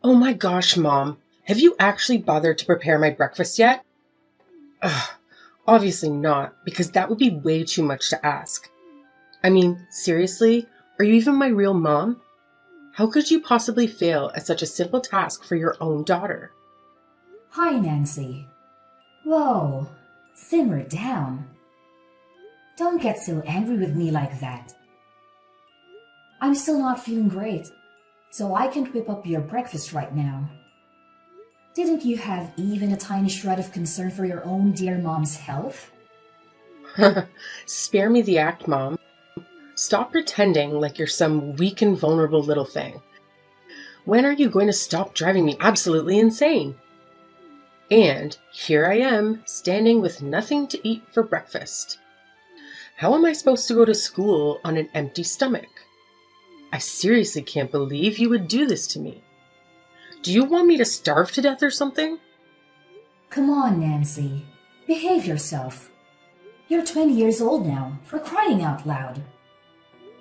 Oh my gosh, Mom. Have you actually bothered to prepare my breakfast yet? Ugh, obviously not, because that would be way too much to ask. I mean, seriously? Are you even my real mom? How could you possibly fail at such a simple task for your own daughter? Hi, Nancy. Whoa, simmer down. Don't get so angry with me like that. I'm still not feeling great, so I can't whip up your breakfast right now. Didn't you have even a tiny shred of concern for your own dear mom's health? Spare me the act, Mom. Stop pretending like you're some weak and vulnerable little thing. When are you going to stop driving me absolutely insane? And here I am, standing with nothing to eat for breakfast. How am I supposed to go to school on an empty stomach? I seriously can't believe you would do this to me. Do you want me to starve to death or something? Come on, Nancy. Behave yourself. You're 20 years old now, for crying out loud.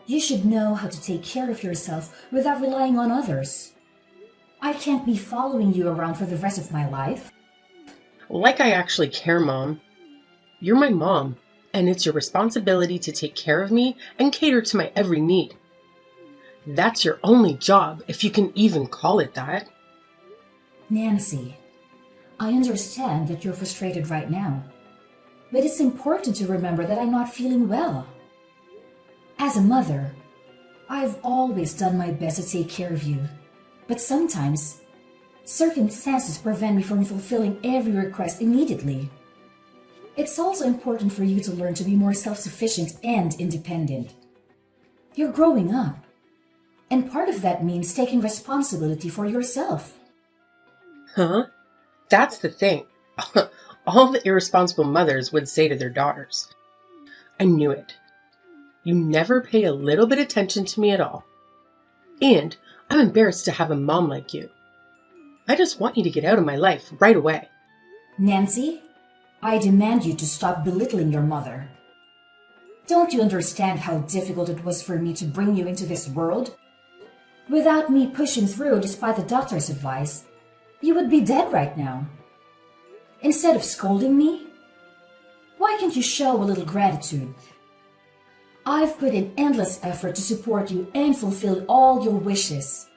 You should know how to take care of yourself without relying on others. I can't be following you around for the rest of my life. Like I actually care, Mom. You're my mom, and it's your responsibility to take care of me and cater to my every need. That's your only job, if you can even call it that. Nancy, I understand that you're frustrated right now, but it's important to remember that I'm not feeling well. As a mother, I've always done my best to take care of you, but sometimes circumstances prevent me from fulfilling every request immediately. It's also important for you to learn to be more self-sufficient and independent. You're growing up, and part of that means taking responsibility for yourself. Huh? That's the thing. All the irresponsible mothers would say to their daughters. I knew it. You never pay a little bit attention to me at all. And I'm embarrassed to have a mom like you. I just want you to get out of my life right away. Nancy, I demand you to stop belittling your mother. Don't you understand how difficult it was for me to bring you into this world? Without me pushing through despite the doctor's advice, you would be dead right now. Instead of scolding me, why can't you show a little gratitude? I've put in endless effort to support you and fulfill all your wishes.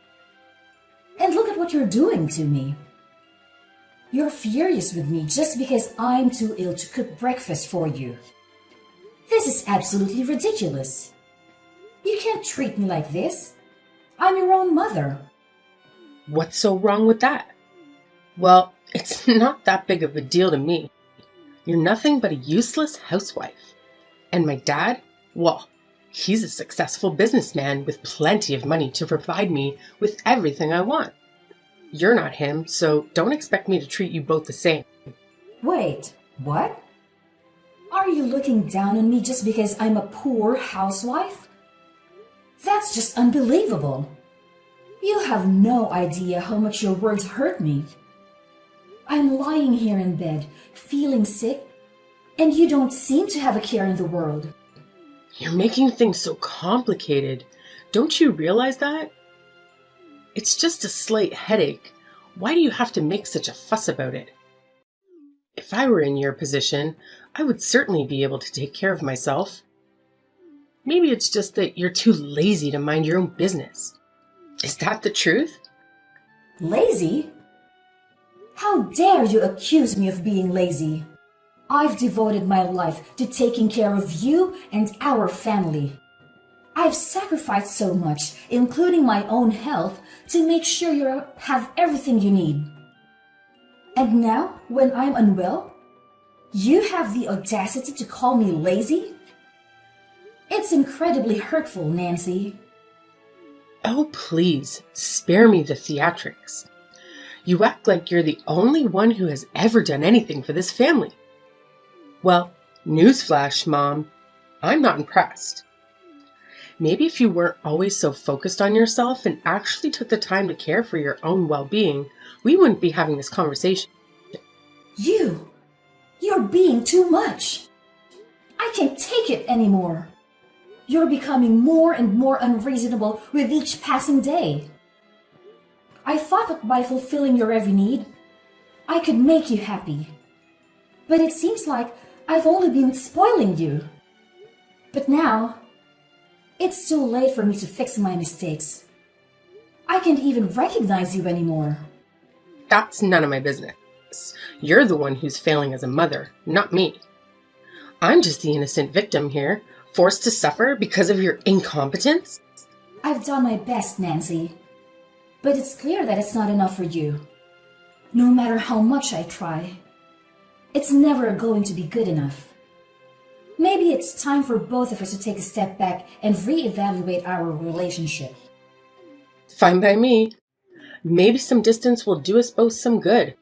And look at what you're doing to me. You're furious with me just because I'm too ill to cook breakfast for you. This is absolutely ridiculous. You can't treat me like this. I'm your own mother. What's so wrong with that? Well, it's not that big of a deal to me. You're nothing but a useless housewife. And my dad? Well, he's a successful businessman with plenty of money to provide me with everything I want. You're not him, so don't expect me to treat you both the same. Wait, what? Are you looking down on me just because I'm a poor housewife? That's just unbelievable. You have no idea how much your words hurt me. I'm lying here in bed, feeling sick, and you don't seem to have a care in the world. You're making things so complicated. Don't you realize that? It's just a slight headache. Why do you have to make such a fuss about it? If I were in your position, I would certainly be able to take care of myself. Maybe it's just that you're too lazy to mind your own business. Is that the truth? Lazy? How dare you accuse me of being lazy? I've devoted my life to taking care of you and our family. I've sacrificed so much, including my own health, to make sure you have everything you need. And now, when I'm unwell, you have the audacity to call me lazy? It's incredibly hurtful, Nancy. Oh, please, spare me the theatrics. You act like you're the only one who has ever done anything for this family. Well, newsflash, Mom, I'm not impressed. Maybe if you weren't always so focused on yourself and actually took the time to care for your own well-being, we wouldn't be having this conversation. You're being too much. I can't take it anymore. You're becoming more and more unreasonable with each passing day. I thought that by fulfilling your every need, I could make you happy. But it seems like I've only been spoiling you. But now, it's too late for me to fix my mistakes. I can't even recognize you anymore. That's none of my business. You're the one who's failing as a mother, not me. I'm just the innocent victim here, forced to suffer because of your incompetence. I've done my best, Nancy. But it's clear that it's not enough for you. No matter how much I try, it's never going to be good enough. Maybe it's time for both of us to take a step back and reevaluate our relationship. Fine by me. Maybe some distance will do us both some good.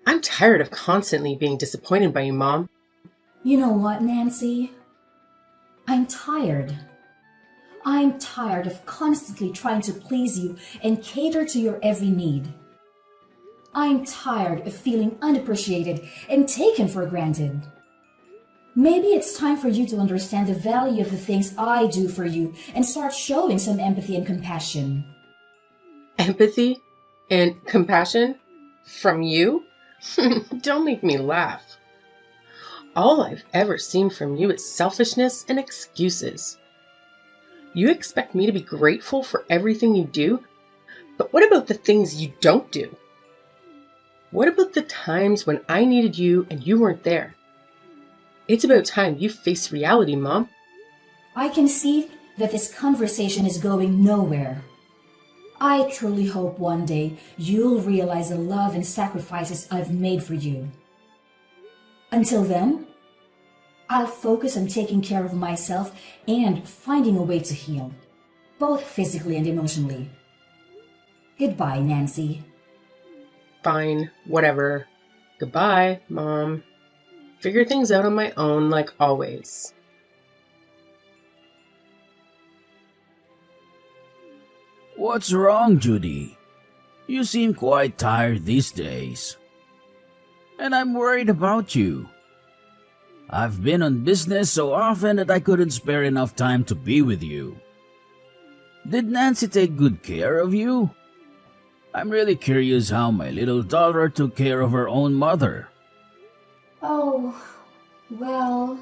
I'm tired of constantly being disappointed by you, Mom. You know what, Nancy? I'm tired. I'm tired of constantly trying to please you and cater to your every need. I'm tired of feeling unappreciated and taken for granted. Maybe it's time for you to understand the value of the things I do for you and start showing some empathy and compassion. Empathy and compassion? From you? Don't make me laugh. All I've ever seen from you is selfishness and excuses. You expect me to be grateful for everything you do, but what about the things you don't do? What about the times when I needed you and you weren't there? It's about time you face reality, Mom. I can see that this conversation is going nowhere. I truly hope one day you'll realize the love and sacrifices I've made for you. Until then, I'll focus on taking care of myself and finding a way to heal, both physically and emotionally. Goodbye, Nancy. Fine, whatever. Goodbye, Mom. Figure things out on my own like always. What's wrong, Judy? You seem quite tired these days. And I'm worried about you. I've been on business so often that I couldn't spare enough time to be with you. Did Nancy take good care of you? I'm really curious how my little daughter took care of her own mother. Oh, well,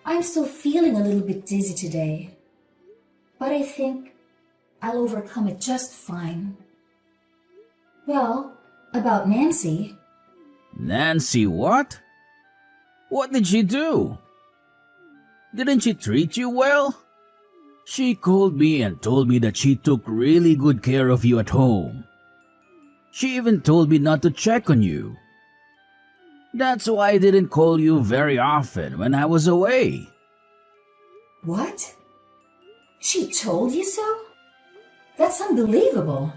I'm still feeling a little bit dizzy today, but I think I'll overcome it just fine. Well, about Nancy. Nancy what? What did she do? Didn't she treat you well? She called me and told me that she took really good care of you at home. She even told me not to check on you. That's why I didn't call you very often when I was away. What? She told you so? That's unbelievable.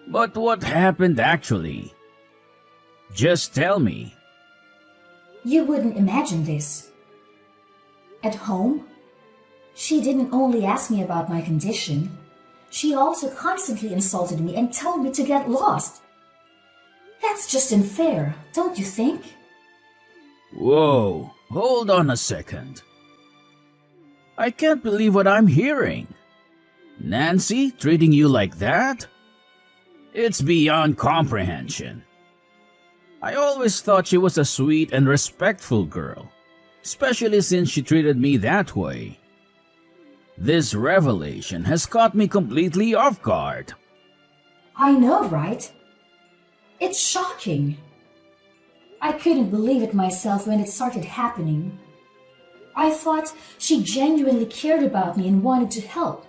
But what happened actually? Just tell me. You wouldn't imagine this. At home, she didn't only ask me about my condition, she also constantly insulted me and told me to get lost. That's just unfair, don't you think? Whoa, hold on a second. I can't believe what I'm hearing. Nancy treating you like that? It's beyond comprehension. I always thought she was a sweet and respectful girl, especially since she treated me that way. This revelation has caught me completely off guard. I know, right? It's shocking. I couldn't believe it myself when it started happening. I thought she genuinely cared about me and wanted to help.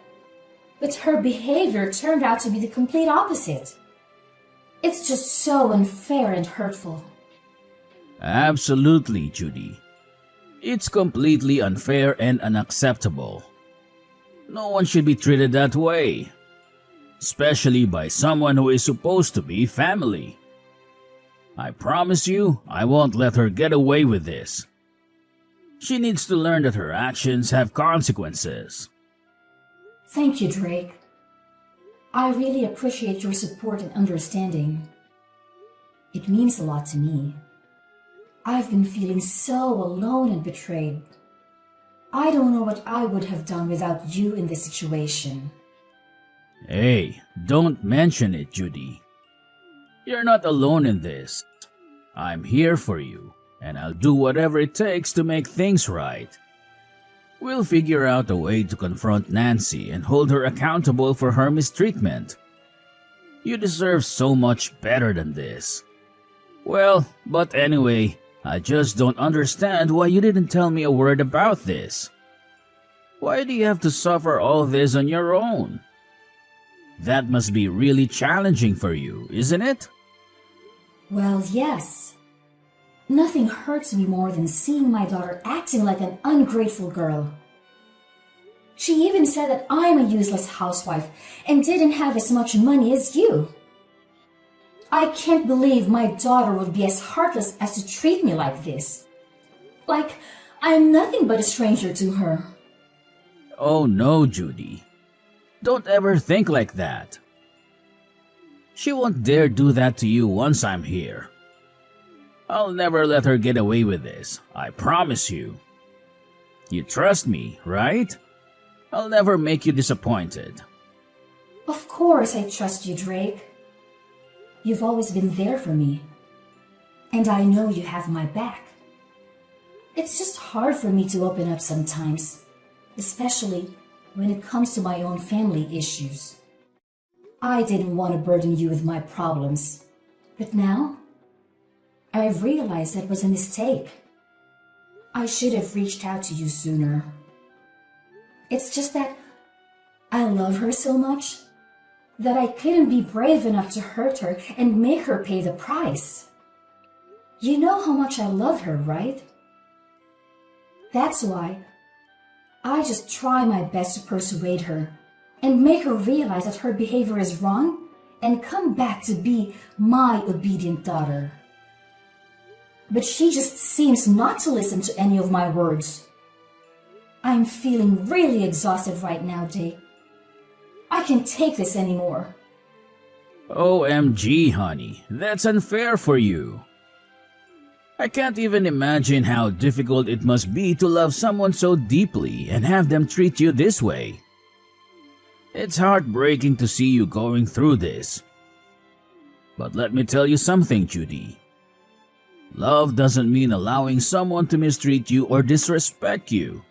But her behavior turned out to be the complete opposite. It's just so unfair and hurtful. Absolutely, Judy. It's completely unfair and unacceptable. No one should be treated that way, especially by someone who is supposed to be family. I promise you, I won't let her get away with this. She needs to learn that her actions have consequences. Thank you, Drake. I really appreciate your support and understanding. It means a lot to me. I've been feeling so alone and betrayed. I don't know what I would have done without you in this situation. Hey, don't mention it, Judy. You're not alone in this. I'm here for you, and I'll do whatever it takes to make things right. We'll figure out a way to confront Nancy and hold her accountable for her mistreatment. You deserve so much better than this. Well, but anyway, I just don't understand why you didn't tell me a word about this. Why do you have to suffer all this on your own? That must be really challenging for you, isn't it? Well, yes. Nothing hurts me more than seeing my daughter acting like an ungrateful girl. She even said that I'm a useless housewife and didn't have as much money as you. I can't believe my daughter would be as heartless as to treat me like this. Like I'm nothing but a stranger to her. Oh no, Judy. Don't ever think like that. She won't dare do that to you once I'm here. I'll never let her get away with this, I promise you. You trust me, right? I'll never make you disappointed. Of course I trust you, Drake. You've always been there for me. And I know you have my back. It's just hard for me to open up sometimes, especially when it comes to my own family issues. I didn't want to burden you with my problems, but now I've realized that was a mistake. I should have reached out to you sooner. It's just that I love her so much that I couldn't be brave enough to hurt her and make her pay the price. You know how much I love her, right? That's why I just try my best to persuade her and make her realize that her behavior is wrong and come back to be my obedient daughter. But she just seems not to listen to any of my words. I'm feeling really exhausted right now, Dave. I can't take this anymore. OMG, honey, that's unfair for you. I can't even imagine how difficult it must be to love someone so deeply and have them treat you this way. It's heartbreaking to see you going through this. But let me tell you something, Judy. Love doesn't mean allowing someone to mistreat you or disrespect you.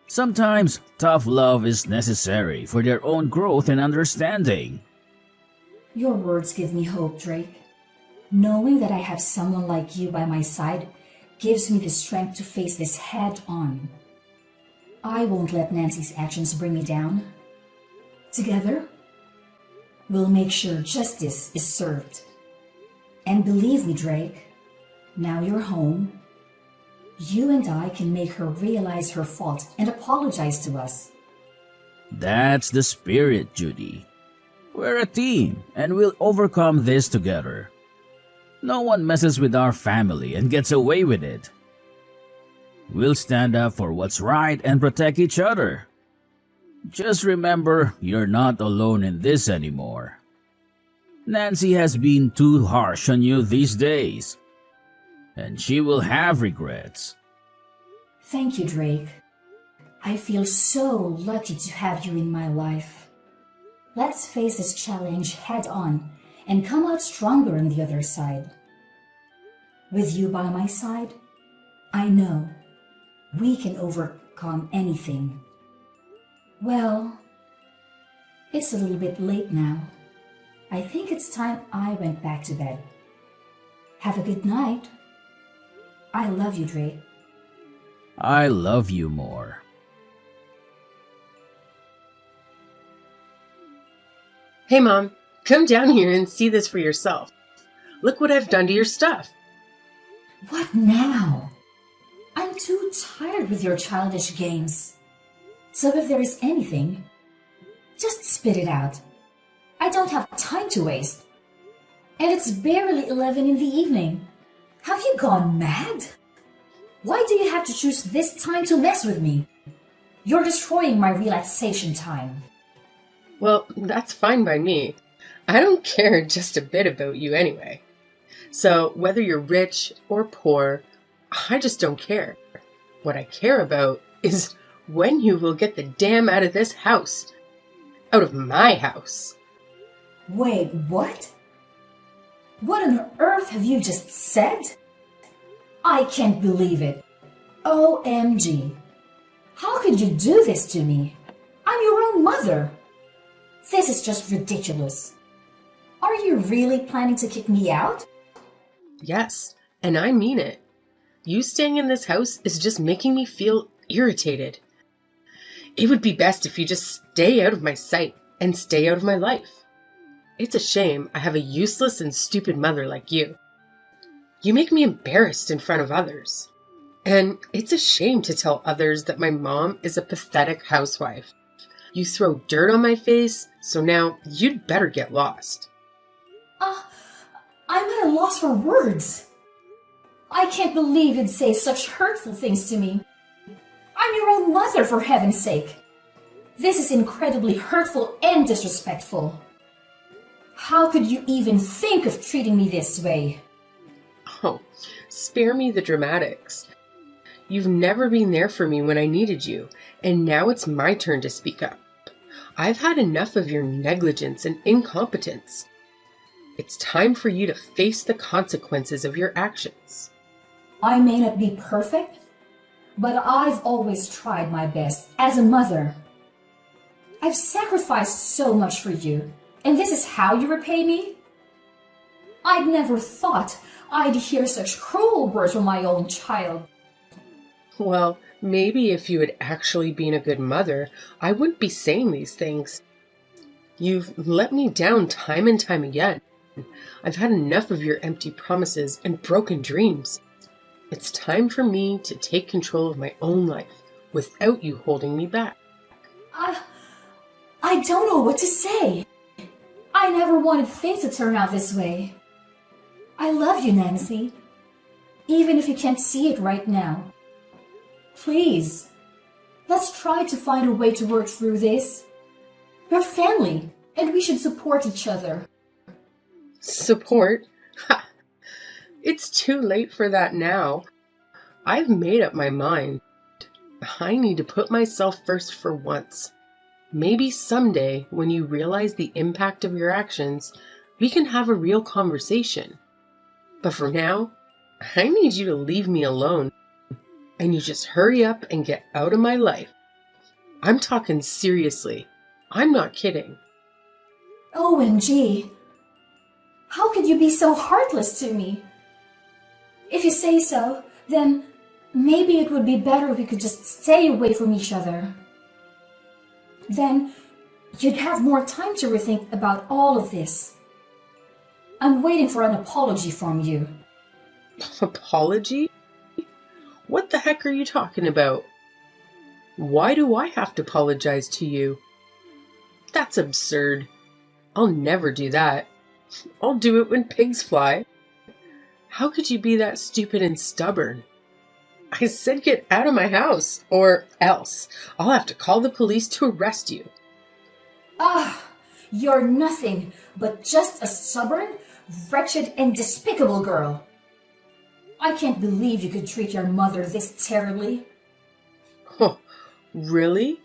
Sometimes tough love is necessary for their own growth and understanding. Your words give me hope, Drake. Knowing that I have someone like you by my side gives me the strength to face this head on. I won't let Nancy's actions bring me down. Together, we'll make sure justice is served. And believe me, Drake, now you're home, you and I can make her realize her fault and apologize to us. That's the spirit, Judy. We're a team, and we'll overcome this together. No one messes with our family and gets away with it. We'll stand up for what's right and protect each other. Just remember, you're not alone in this anymore. Nancy has been too harsh on you these days, and she will have regrets. Thank you, Drake. I feel so lucky to have you in my life. Let's face this challenge head on and come out stronger on the other side. With you by my side, I know we can overcome anything. Well, it's a little bit late now. I think it's time I went back to bed. Have a good night. I love you, Drake. I love you more. Hey, Mom, come down here and see this for yourself. Look what I've done to your stuff. What now? I'm too tired with your childish games. So if there is anything, just spit it out. I don't have time to waste. And it's barely 11 in the evening. Have you gone mad? Why do you have to choose this time to mess with me? You're destroying my relaxation time. Well, that's fine by me. I don't care just a bit about you anyway. So whether you're rich or poor, I just don't care. What I care about is when you will get the damn out of this house. out of my house. Wait, what? What on earth have you just said? I can't believe it. OMG. How could you do this to me? I'm your own mother. This is just ridiculous. Are you really planning to kick me out? Yes, and I mean it. You staying in this house is just making me feel irritated. It would be best if you just stay out of my sight and stay out of my life. It's a shame I have a useless and stupid mother like you. You make me embarrassed in front of others. And it's a shame to tell others that my mom is a pathetic housewife. You throw dirt on my face, so now you'd better get lost. I'm at a loss for words. I can't believe you'd say such hurtful things to me. I'm your own mother, for heaven's sake. This is incredibly hurtful and disrespectful. How could you even think of treating me this way? Oh, spare me the dramatics. You've never been there for me when I needed you, and now it's my turn to speak up. I've had enough of your negligence and incompetence. It's time for you to face the consequences of your actions. I may not be perfect, but I've always tried my best as a mother. I've sacrificed so much for you, and this is how you repay me? I'd never thought I'd hear such cruel words from my own child. Well, maybe if you had actually been a good mother, I wouldn't be saying these things. You've let me down time and time again. I've had enough of your empty promises and broken dreams. It's time for me to take control of my own life without you holding me back. I don't know what to say. I never wanted things to turn out this way. I love you, Nancy, even if you can't see it right now. Please, let's try to find a way to work through this. We're family, and we should support each other. Support? Ha! It's too late for that now. I've made up my mind. I need to put myself first for once. Maybe someday, when you realize the impact of your actions, we can have a real conversation. But for now, I need you to leave me alone. And you just hurry up and get out of my life. I'm talking seriously. I'm not kidding. OMG. How could you be so heartless to me? If you say so, then maybe it would be better if we could just stay away from each other. Then you'd have more time to rethink about all of this. I'm waiting for an apology from you. Apology? What the heck are you talking about? Why do I have to apologize to you? That's absurd. I'll never do that. I'll do it when pigs fly. How could you be that stupid and stubborn? I said get out of my house, or else I'll have to call the police to arrest you. You're nothing but just a stubborn, wretched, and despicable girl. I can't believe you could treat your mother this terribly. Oh, really?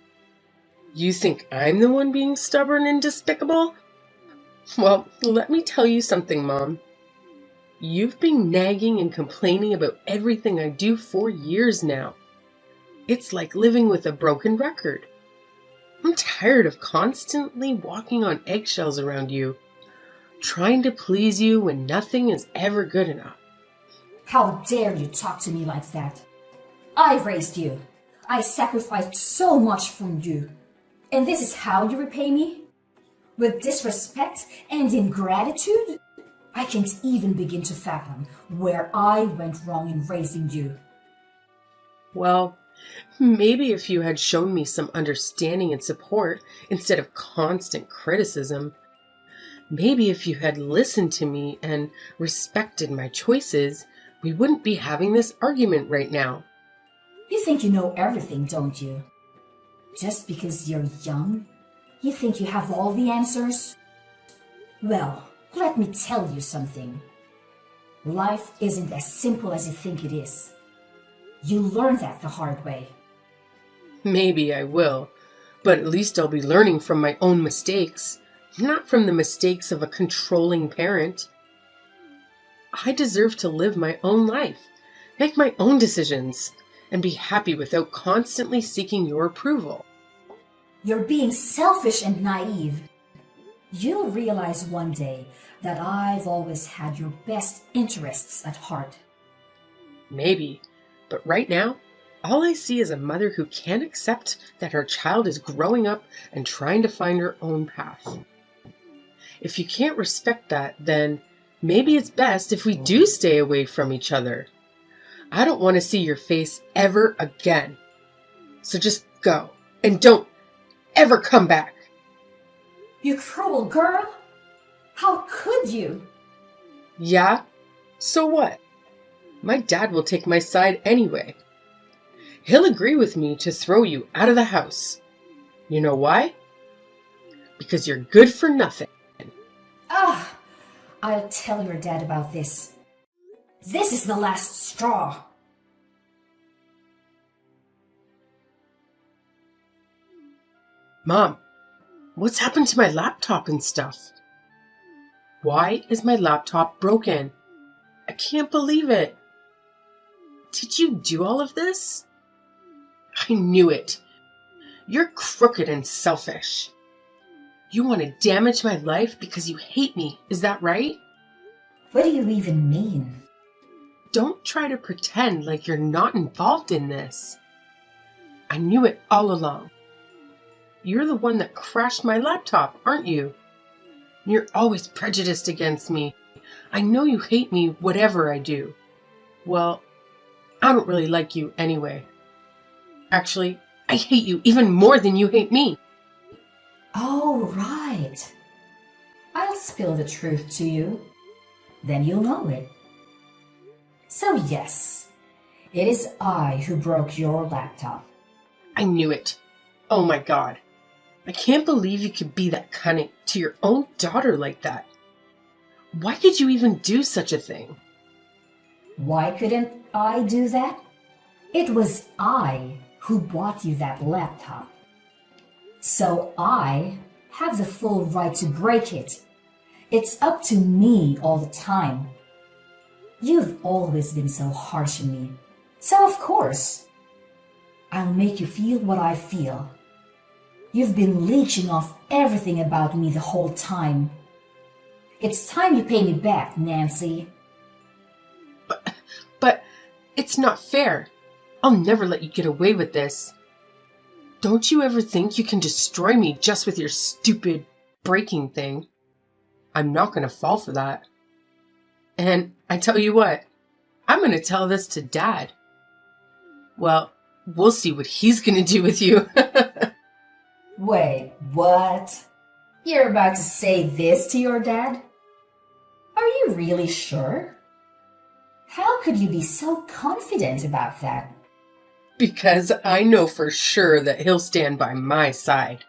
You think I'm the one being stubborn and despicable? Well, let me tell you something, Mom. You've been nagging and complaining about everything I do for years now. It's like living with a broken record. I'm tired of constantly walking on eggshells around you, trying to please you when nothing is ever good enough. How dare you talk to me like that? I raised you. I sacrificed so much from you. And this is how you repay me? With disrespect and ingratitude? I can't even begin to fathom where I went wrong in raising you. Well, maybe if you had shown me some understanding and support instead of constant criticism, maybe if you had listened to me and respected my choices, we wouldn't be having this argument right now. You think you know everything, don't you? Just because you're young, you think you have all the answers? Well, let me tell you something. Life isn't as simple as you think it is. You learn that the hard way. Maybe I will, But at least I'll be learning from my own mistakes, not from the mistakes of a controlling parent. I deserve to live my own life, make my own decisions, and be happy without constantly seeking your approval. You're being selfish and naive. You'll realize one day that I've always had your best interests at heart. Maybe, but right now, all I see is a mother who can't accept that her child is growing up and trying to find her own path. If you can't respect that, then maybe it's best if we do stay away from each other. I don't want to see your face ever again. So just go and don't ever come back. You cruel girl! How could you? Yeah? So what? My dad will take my side anyway. He'll agree with me to throw you out of the house. You know why? Because you're good for nothing. Ah, I'll tell your dad about this. This is the last straw. Mom, what's happened to my laptop and stuff? Why is my laptop broken? I can't believe it. Did you do all of this? I knew it. You're crooked and selfish. You want to damage my life because you hate me, is that right? What do you even mean? Don't try to pretend like you're not involved in this. I knew it all along. You're the one that crashed my laptop, aren't you? You're always prejudiced against me. I know you hate me, whatever I do. Well, I don't really like you anyway. Actually, I hate you even more than you hate me. Oh, right. I'll spill the truth to you. Then you'll know it. So yes, it is I who broke your laptop. I knew it. Oh my God. I can't believe you could be that cunning to your own daughter like that. Why could you even do such a thing? Why couldn't I do that? It was I who bought you that laptop. So I have the full right to break it. It's up to me all the time. You've always been so harsh on me. So of course, I'll make you feel what I feel. You've been leeching off everything about me the whole time. It's time you pay me back, Nancy. But it's not fair. I'll never let you get away with this. Don't you ever think you can destroy me just with your stupid breaking thing? I'm not going to fall for that. And I tell you what, I'm going to tell this to Dad. Well, we'll see what he's going to do with you. Wait, what? You're about to say this to your dad? Are you really sure? How could you be so confident about that? Because I know for sure that he'll stand by my side.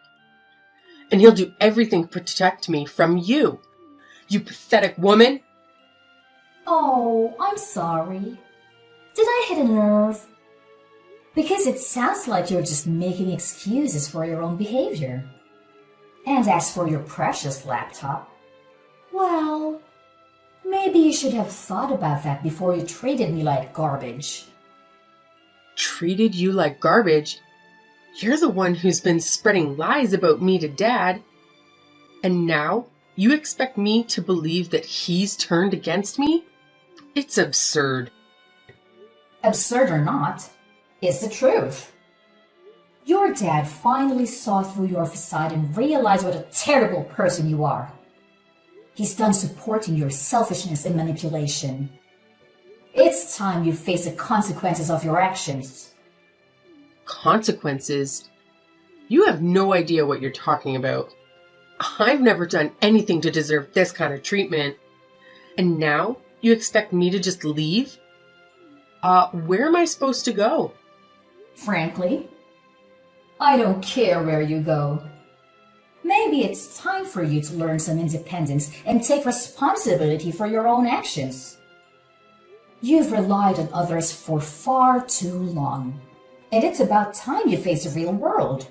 And he'll do everything to protect me from you. You pathetic woman. Oh, I'm sorry. Did I hit a nerve? Because it sounds like you're just making excuses for your own behavior. And as for your precious laptop, well, maybe you should have thought about that before you treated me like garbage. Treated you like garbage? You're the one who's been spreading lies about me to Dad. And now you expect me to believe that he's turned against me? It's absurd. Absurd or not, it's the truth. Your dad finally saw through your facade and realized what a terrible person you are. He's done supporting your selfishness and manipulation. It's time you face the consequences of your actions. Consequences? You have no idea what you're talking about. I've never done anything to deserve this kind of treatment. And now you expect me to just leave? Where am I supposed to go? Frankly, I don't care where you go. Maybe it's time for you to learn some independence and take responsibility for your own actions. You've relied on others for far too long, and it's about time you face the real world.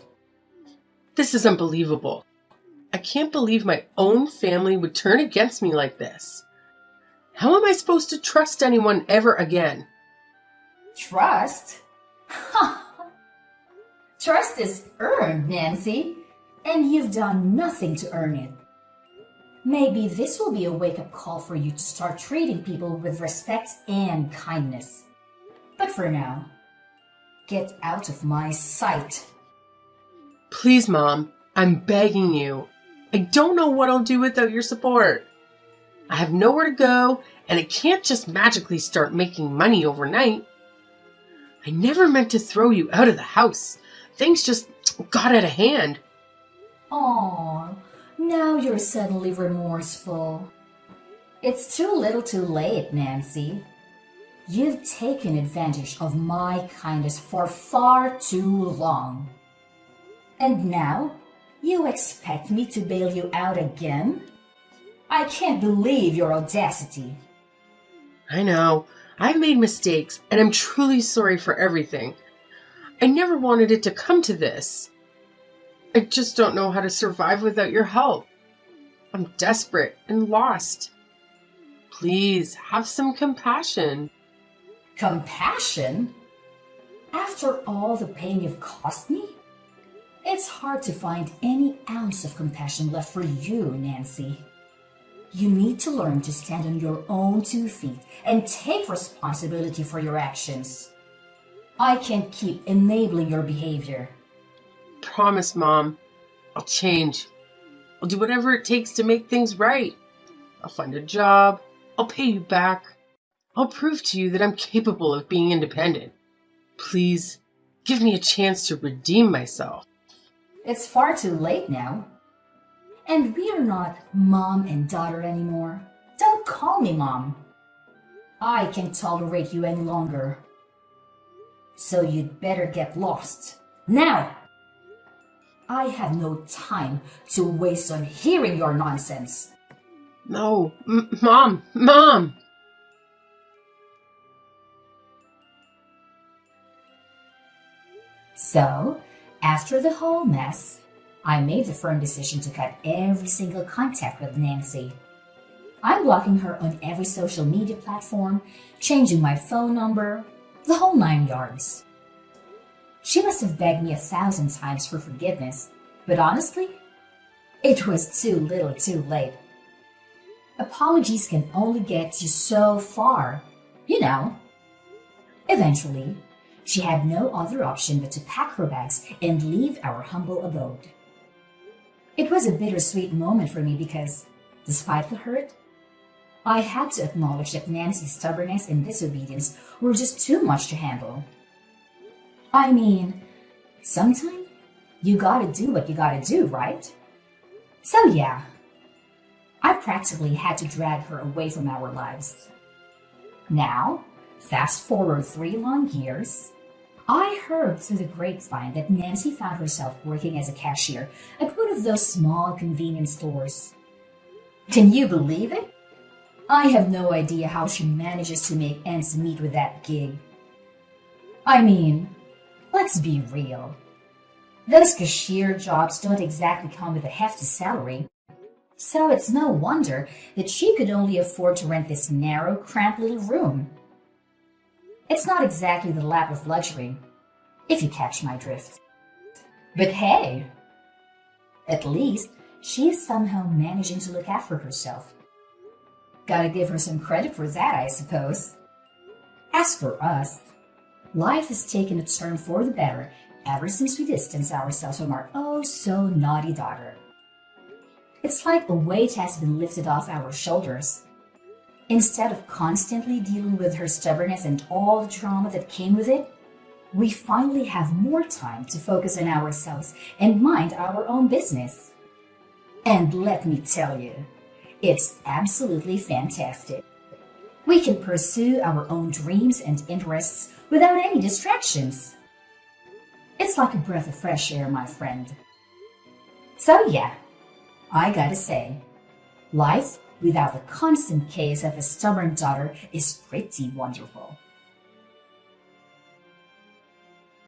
This is unbelievable. I can't believe my own family would turn against me like this. How am I supposed to trust anyone ever again? Trust? Trust is earned, Nancy, and you've done nothing to earn it. Maybe this will be a wake-up call for you to start treating people with respect and kindness. But for now, get out of my sight. Please, Mom, I'm begging you. I don't know what I'll do without your support. I have nowhere to go, and I can't just magically start making money overnight. I never meant to throw you out of the house. Things just got out of hand. Aw, now you're suddenly remorseful. It's too little too late, Nancy. You've taken advantage of my kindness for far too long. And now, you expect me to bail you out again? I can't believe your audacity. I know. I've made mistakes, and I'm truly sorry for everything. I never wanted it to come to this. I just don't know how to survive without your help. I'm desperate and lost. Please, have some compassion. Compassion? After all the pain you've caused me? It's hard to find any ounce of compassion left for you, Nancy. You need to learn to stand on your own 2 feet and take responsibility for your actions. I can't keep enabling your behavior. Promise, Mom. I'll change. I'll do whatever it takes to make things right. I'll find a job. I'll pay you back. I'll prove to you that I'm capable of being independent. Please, give me a chance to redeem myself. It's far too late now. And we are not mom and daughter anymore. Don't call me mom. I can't tolerate you any longer. So you'd better get lost. Now! I have no time to waste on hearing your nonsense. No, Mom! Mom! So, after the whole mess, I made the firm decision to cut every single contact with Nancy. I'm blocking her on every social media platform, changing my phone number, the whole 9 yards. She must have begged me 1,000 times for forgiveness, but honestly, it was too little too late. Apologies can only get you so far, you know. Eventually, she had no other option but to pack her bags and leave our humble abode. It was a bittersweet moment for me because, despite the hurt, I had to acknowledge that Nancy's stubbornness and disobedience were just too much to handle. I mean, sometimes you gotta do what you gotta do, right? So yeah, I practically had to drag her away from our lives. Now, fast forward 3 long years, I heard through the grapevine that Nancy found herself working as a cashier at one of those small convenience stores. Can you believe it? I have no idea how she manages to make ends meet with that gig. I mean, let's be real. Those cashier jobs don't exactly come with a hefty salary, so it's no wonder that she could only afford to rent this narrow, cramped little room. It's not exactly the lap of luxury, if you catch my drift. But hey, at least she is somehow managing to look after herself. Gotta give her some credit for that, I suppose. As for us, life has taken a turn for the better ever since we distanced ourselves from our oh-so-naughty daughter. It's like a weight has been lifted off our shoulders. Instead of constantly dealing with her stubbornness and all the trauma that came with it, we finally have more time to focus on ourselves and mind our own business. And let me tell you, it's absolutely fantastic. We can pursue our own dreams and interests without any distractions. It's like a breath of fresh air, my friend. So yeah, I gotta say, life without the constant chaos of a stubborn daughter is pretty wonderful.